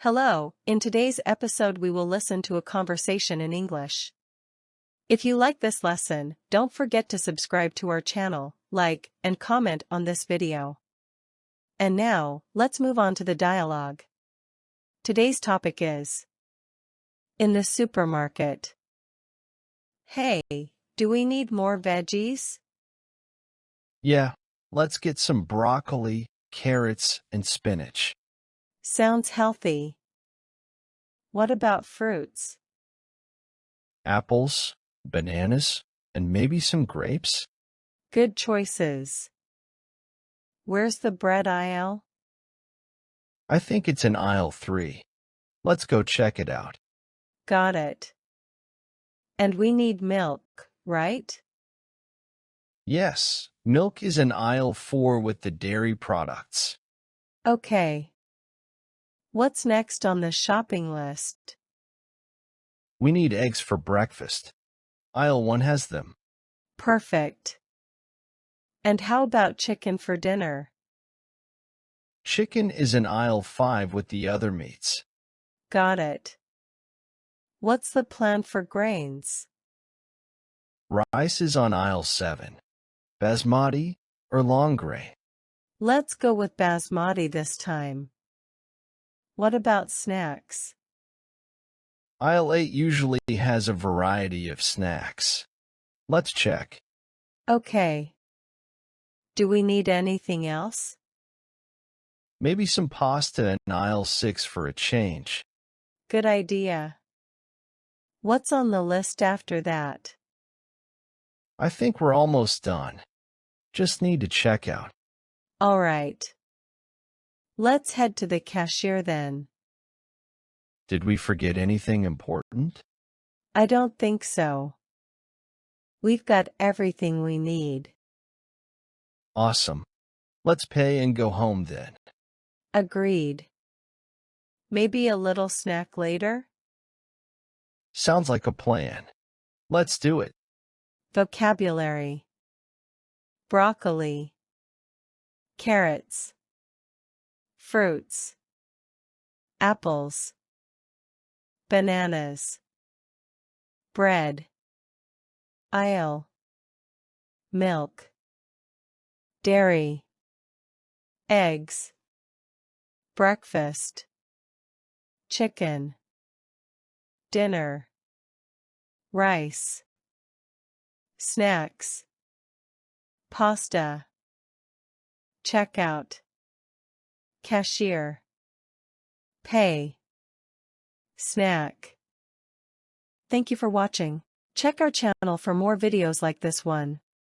Hello, in today's episode we will listen to a conversation in English. If you like this lesson, don't forget to subscribe to our channel, like, and comment on this video. And now, let's move on to the dialogue. Today's topic is in the supermarket. Hey, do we need more veggies? Yeah, let's get some broccoli, carrots, and spinach. Sounds healthy. What about fruits? Apples, bananas, and maybe some grapes? Good choices. Where's the bread aisle? I think it's in aisle 3. Let's go check it out. Got it. And we need milk, right? Yes, milk is in aisle 4 with the dairy products. Okay. What's next on the shopping list? We need eggs for breakfast. Aisle 1 has them. Perfect. And how about chicken for dinner? Chicken is in aisle 5 with the other meats. Got it. What's the plan for grains? Rice is on aisle 7. Basmati or long grain? Let's go with basmati this time. What about snacks? Aisle 8 usually has a variety of snacks. Let's check. Okay. Do we need anything else? Maybe some pasta in aisle 6 for a change. Good idea. What's on the list after that? I think we're almost done. Just need to check out. All right. Let's head to the cashier then. Did we forget anything important? I don't think so. We've got everything we need. Awesome. Let's pay and go home then. Agreed. Maybe a little snack later? Sounds like a plan. Let's do it. Vocabulary: broccoli, carrots, fruits, apples, bananas, bread, aisle, milk, dairy, eggs, breakfast, chicken, dinner, rice, snacks, pasta, checkout, cashier, pay, snack. Thank you for watching. Check our channel for more videos like this one.